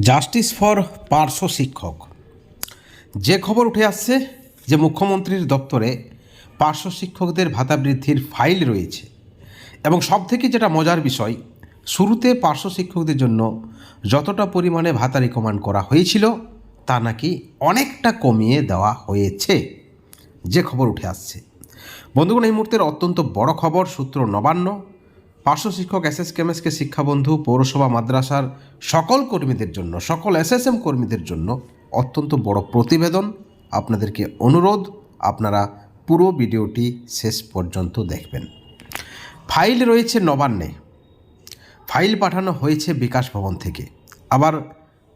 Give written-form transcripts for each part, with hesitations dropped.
Justice for পার্শ্ব শিক্ষক। যে খবর উঠে আসছে যে মুখ্যমন্ত্রীর দপ্তরে পার্শ্ব শিক্ষকদের ভাতা বৃদ্ধির ফাইল রয়েছে, এবং সবথেকে যেটা মজার বিষয়, শুরুতে পার্শ্ব শিক্ষকদের জন্য যতটা পরিমাণে ভাতা রিকমেন্ড করা হয়েছিল তা নাকি অনেকটা কমিয়ে দেওয়া হয়েছে, যে খবর উঠে আসছে। বন্ধুগণ, এই মুহূর্তের অত্যন্ত বড় খবর, সূত্র নবান্ন। পার্শ্ব শিক্ষক এসএসকেএমএসকে শিক্ষাবন্ধু পৌরসভা মাদ্রাসার সকল কর্মীদের জন্য, সকল এসএসএম কর্মীদের জন্য অত্যন্ত বড় প্রতিবেদন। আপনাদেরকে অনুরোধ, আপনারা পুরো ভিডিওটি শেষ পর্যন্ত দেখবেন। ফাইল রয়েছে নবান্নে, ফাইল পাঠানো হয়েছে বিকাশ ভবন থেকে, আবার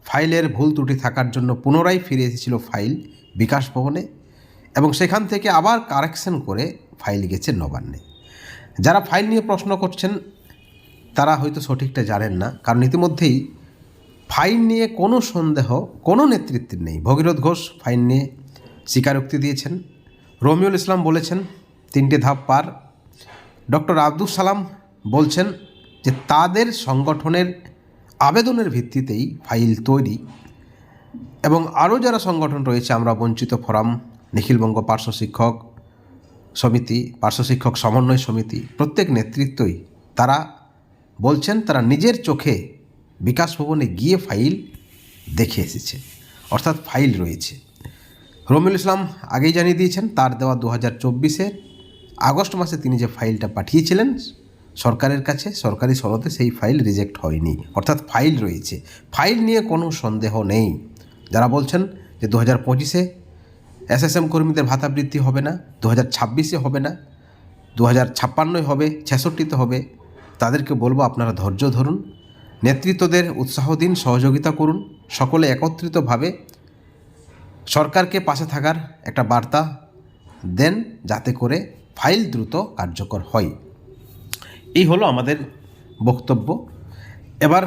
ফাইলের ভুল ত্রুটি থাকার জন্য পুনরায় ফিরে এসেছিল ফাইল বিকাশ ভবনে, এবং সেখান থেকে আবার কারেকশন করে ফাইল গেছে নবান্নে। যারা ফাইল নিয়ে প্রশ্ন করছেন তারা হয়তো সঠিকটা জানেন না, কারণ ইতিমধ্যেই ফাইল নিয়ে কোনো সন্দেহ কোনো নেতৃত্বের নেই। ভগীরথ ঘোষ ফাইল নিয়ে স্বীকারোক্তি দিয়েছেন, রমিউল ইসলাম বলেছেন 3টে ধাপ পার, ডক্টর আব্দুল সালাম বলছেন যে তাদের সংগঠনের আবেদনের ভিত্তিতেই ফাইল তৈরি, এবং আরও যারা সংগঠন রয়েছে, আমরা বঞ্চিত ফোরাম, নিখিলবঙ্গ পার্শ্ব শিক্ষক সমিতি, পার্শ্ব শিক্ষক সমন্বয় সমিতি, প্রত্যেক নেতৃত্বই তারা বলছেন তারা নিজের চোখে বিকাশ ভবনে গিয়ে ফাইল দেখে এসেছে, অর্থাৎ ফাইল রয়েছে। রমিউল ইসলাম আগেই জানিয়ে দিয়েছেন তার দেওয়া 2024-এর আগস্ট মাসে তিনি যে ফাইলটা পাঠিয়েছিলেন সরকারের কাছে, সরকারি সনদে সেই ফাইল রিজেক্ট হয়নি, অর্থাৎ ফাইল রয়েছে। ফাইল নিয়ে কোনো সন্দেহ নেই। যারা বলছেন যে 2025-এ এসএসএম কর্মীদের ভাতা বৃদ্ধি হবে না, 2026-এ হবে না, 2056 হবে, 66-তে হবে, তাদেরকে বলবো আপনারা ধৈর্য ধরুন, নেতৃত্বদের উৎসাহ দিন, সহযোগিতা করুন, সকলে একত্রিতভাবে সরকারকে পাশে থাকার একটা বার্তা দেন, যাতে করে ফাইল দ্রুত কার্যকর হয়। এই হলো আমাদের বক্তব্য। এবার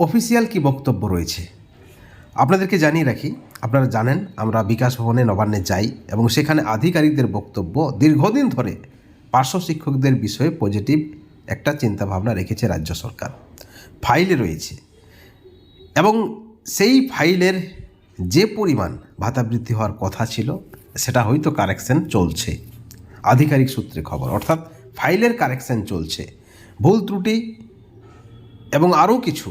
অফিসিয়াল কি বক্তব্য রয়েছে আপনাদেরকে জানিয়ে রাখি। আপনারা জানেন আমরা বিকাশ ভবনে নবান্নে যাই, এবং সেখানে আধিকারিকদের বক্তব্য, দীর্ঘদিন ধরে পার্শ্ব শিক্ষকদের বিষয়ে পজিটিভ একটা চিন্তাভাবনা রেখেছে রাজ্য সরকার, ফাইলে রয়েছে, এবং সেই ফাইলের যে পরিমাণ ভাতা বৃদ্ধি হওয়ার কথা ছিল সেটা হয়তো কারেকশন চলছে, আধিকারিক সূত্রে খবর, অর্থাৎ ফাইলের কারেকশন চলছে, ভুল ত্রুটি এবং আরও কিছু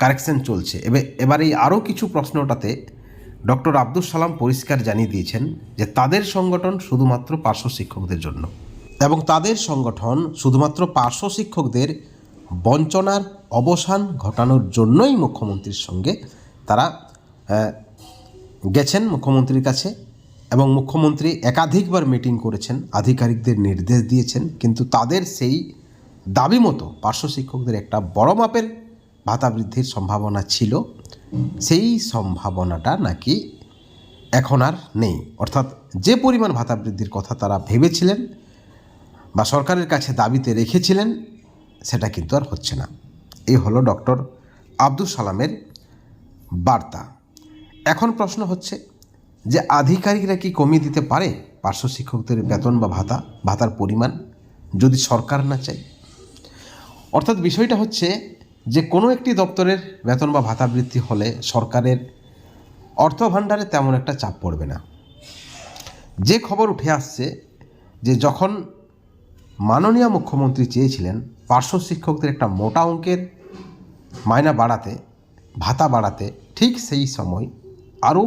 কারেকশন চলছে। এবার এই আরও কিছু প্রশ্নটাতে ডক্টর আব্দুল সালাম পরিষ্কার জানিয়ে দিয়েছেন যে তাদের সংগঠন শুধুমাত্র পার্শ্ব শিক্ষকদের জন্য, এবং তাদের সংগঠন শুধুমাত্র পার্শ্ব শিক্ষকদের বঞ্চনার অবসান ঘটানোর জন্যই মুখ্যমন্ত্রীর সঙ্গে তারা গেছেন মুখ্যমন্ত্রীর কাছে, এবং মুখ্যমন্ত্রী একাধিকবার মিটিং করেছেন, আধিকারিকদের নির্দেশ দিয়েছেন, কিন্তু তাদের সেই দাবি মতো পার্শ্ব শিক্ষকদের একটা বড় মাপের ভাতা বৃদ্ধির সম্ভাবনা ছিল, সেই সম্ভাবনাটা নাকি এখন আর নেই। অর্থাৎ যে পরিমাণ ভাতা বৃদ্ধির কথা তারা ভেবেছিলেন বা সরকারের কাছে দাবিতে রেখেছিলেন সেটা কিন্তু আর হচ্ছে না। এই হলো ডক্টর আব্দুল সালামের বার্তা। এখন প্রশ্ন হচ্ছে যে আধিকারিকরা কি কমিয়ে দিতে পারে পার্শ্ব শিক্ষকদের বেতন বা ভাতার পরিমাণ, যদি সরকার না চায়? অর্থাৎ বিষয়টা হচ্ছে যে কোনো একটি দপ্তরের বেতন বা ভাতা বৃদ্ধি হলে সরকারের অর্থ ভাণ্ডারে তেমন একটা চাপ পড়বে না। যে খবর উঠে আসছে যে যখন মাননীয় মুখ্যমন্ত্রী চেয়েছিলেন পার্শ্ব শিক্ষকদের একটা মোটা অঙ্কের মাইনা বাড়াতে, ভাতা বাড়াতে, ঠিক সেই সময় আরও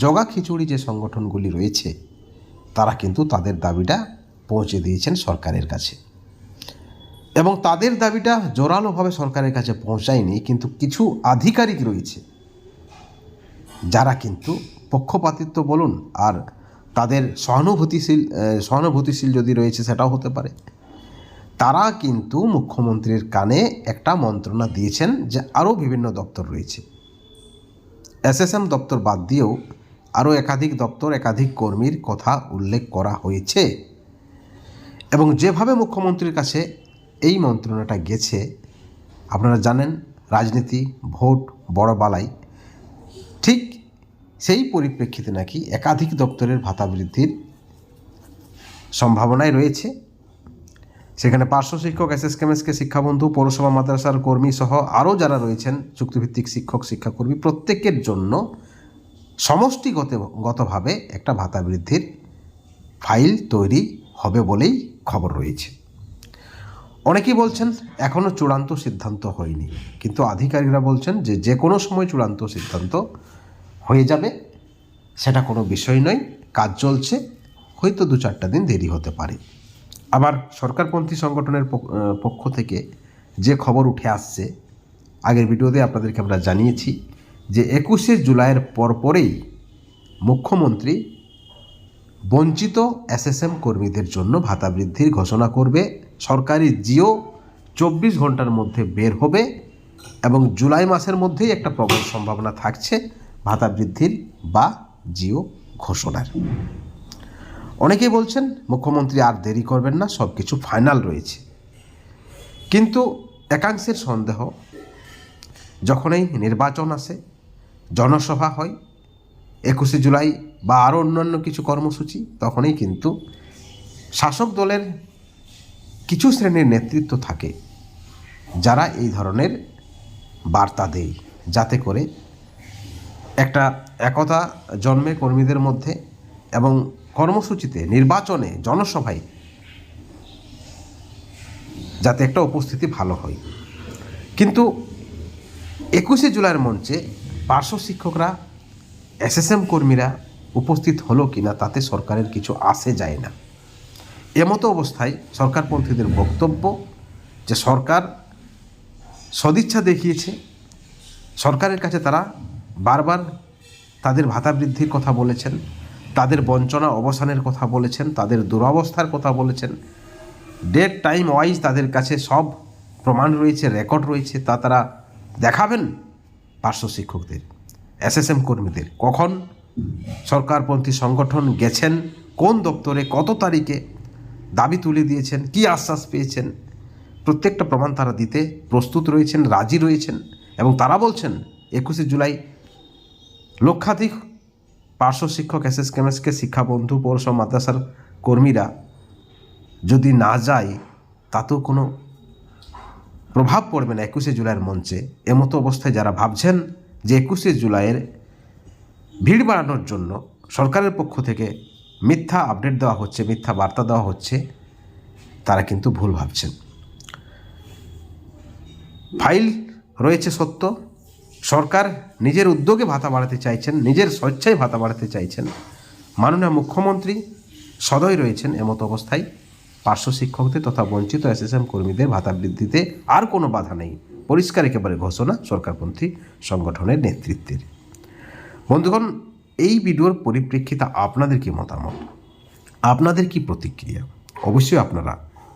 জগা খিচুড়ি যে সংগঠনগুলি রয়েছে তারা কিন্তু তাদের দাবিটা পৌঁছে দিয়েছেন সরকারের কাছে, এবং তাদের দাবিটা জোরালোভাবে সরকারের কাছে পৌঁছায়নি, কিন্তু কিছু আধিকারিক রয়েছে যারা কিন্তু পক্ষপাতিত্ব বলুন আর তাদের সহানুভূতিশীল যদি রয়েছে সেটাও হতে পারে, তারা কিন্তু মুখ্যমন্ত্রীর কানে একটা মন্ত্রণা দিয়েছেন যে আরও বিভিন্ন দপ্তর রয়েছে, এসএসএম দপ্তর বাদ দিয়েও আরও একাধিক দপ্তর, একাধিক কর্মীর কথা উল্লেখ করা হয়েছে, এবং যেভাবে মুখ্যমন্ত্রীর কাছে এই মন্ত্রণাটা গেছে আপনারা জানেন, রাজনীতি, ভোট, বড় বালাই, ঠিক সেই পরিপ্রেক্ষিতে নাকি একাধিক দপ্তরের ভাতা বৃদ্ধির সম্ভাবনায় রয়েছে। সেখানে পার্শ্ব শিক্ষক, এসএসকেএমএসকে শিক্ষাবন্ধু, পৌরসভা মাদ্রাসার কর্মী সহ আরও যারা রয়েছেন চুক্তিভিত্তিক শিক্ষক, শিক্ষাকর্মী, প্রত্যেকের জন্য সমষ্টিগতভাবে একটা ভাতা বৃদ্ধির ফাইল তৈরি হবে বলেই খবর রয়েছে। অনেকেই বলছেন এখনও চূড়ান্ত সিদ্ধান্ত হয়নি, কিন্তু আধিকারিকরা বলছেন যে কোনো সময় চূড়ান্ত সিদ্ধান্ত হয়ে যাবে, সেটা কোনো বিষয় নয়, কাজ চলছে, হয়তো 2-4টা দিন দেরি হতে পারে। আবার সরকারপন্থী সংগঠনের পক্ষ থেকে যে খবর উঠে আসছে, আগের ভিডিওতে আপনাদেরকে আমরা জানিয়েছি যে 21শে জুলাইয়ের পরপরেই মুখ্যমন্ত্রী বঞ্চিত এসএসএম কর্মীদের জন্য ভাতা বৃদ্ধির ঘোষণা করবে। সরকারি জিও 24 ঘন্টার মধ্যে বের হবে এবং জুলাই মাসের মধ্যেই একটা প্রবল সম্ভাবনা থাকছে ভাতা বৃদ্ধির বা জিও ঘোষণার। অনেকেই বলছেন মুখ্যমন্ত্রী আর দেরি করবেন না, সব কিছু ফাইনাল রয়েছে। কিন্তু একাংশের সন্দেহ, যখনই নির্বাচন আসে, জনসভা হয়, 21শে জুলাই বা আরও অন্যান্য কিছু কর্মসূচি, তখনই কিন্তু শাসক দলের কিছু শ্রেণীর নেতৃত্ব থাকে যারা এই ধরনের বার্তা দেয়, যাতে করে একটা একতা জন্মে কর্মীদের মধ্যে এবং কর্মসূচিতে, নির্বাচনে, জনসভায় যাতে একটা উপস্থিতি ভালো হয়। কিন্তু 21শে জুলাইয়ের মঞ্চে পার্শ্ব শিক্ষকরা, এসএসএম কর্মীরা উপস্থিত হলো কিনা তাতে সরকারের কিছু আসে যায় না। এমতো অবস্থায় সরকারপন্থীদের বক্তব্য যে সরকার সদিচ্ছা দেখিয়েছে, সরকারের কাছে তারা বারবার তাদের ভাতা বৃদ্ধির কথা বলেছেন, তাদের বঞ্চনা অবসানের কথা বলেছেন, তাদের দুরবস্থার কথা বলেছেন, ডেট টাইম ওয়াইজ তাদের কাছে সব প্রমাণ রয়েছে, রেকর্ড রয়েছে, তা তারা দেখাবেন পার্শ্ব শিক্ষকদের, এসএসএম কর্মীদের। কখন সরকারপন্থী সংগঠন গেছেন, কোন দপ্তরে, কত তারিখে দাবি তুলে দিয়েছেন, কি আশ্বাস পেয়েছেন, প্রত্যেকটা প্রমাণ তারা দিতে প্রস্তুত রয়েছেন, রাজি রয়েছেন। এবং তারা বলছেন 21শে জুলাই লক্ষাধিক পার্শ্ব শিক্ষক, এসএসকেএমএসকে শিক্ষাবন্ধু, পৌরসভা মাদ্রাসার কর্মীরা যদি না যায় তাতেও কোনো প্রভাব পড়বে না 21শে জুলাইয়ের মঞ্চে। এমতো অবস্থায় যারা ভাবছেন যে 21শে জুলাইয়ের ভিড় বাড়ানোর জন্য সরকারের পক্ষ থেকে মিথ্যা আপডেট দেওয়া হচ্ছে, মিথ্যা বার্তা দেওয়া হচ্ছে, তারা কিন্তু ভুল ভাবছেন। ফাইল রয়েছে সত্য, সরকার নিজের উদ্যোগে ভাতা বাড়াতে চাইছেন, নিজের স্বেচ্ছায় ভাতা বাড়াতে চাইছেন, মাননীয় মুখ্যমন্ত্রী সদয় রয়েছেন। এমতো অবস্থায় পার্শ্ব শিক্ষকদের তথা বঞ্চিত এসএসএম কর্মীদের ভাতা বৃদ্ধিতে আর কোনো বাধা নেই, পরিষ্কার একেবারে ঘোষণা সরকারপন্থী সংগঠনের নেতৃত্বের। বন্ধুগণ, এই ভিডিওর পরিপ্রেক্ষিতে আপনাদের কি মতামত, আপনাদের কি প্রতিক্রিয়া, অবশ্যই আপনারা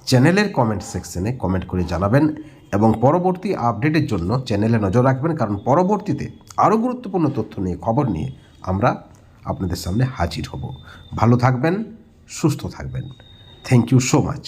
চ্যানেলের কমেন্ট সেকশনে কমেন্ট করে জানাবেন এবং পরবর্তী আপডেটের জন্য চ্যানেলে নজর রাখবেন, কারণ পরবর্তীতে আরও গুরুত্বপূর্ণ তথ্য নিয়ে, খবর নিয়ে আমরা আপনাদের সামনে হাজির হব। ভালো থাকবেন, সুস্থ থাকবেন। Thank you so much.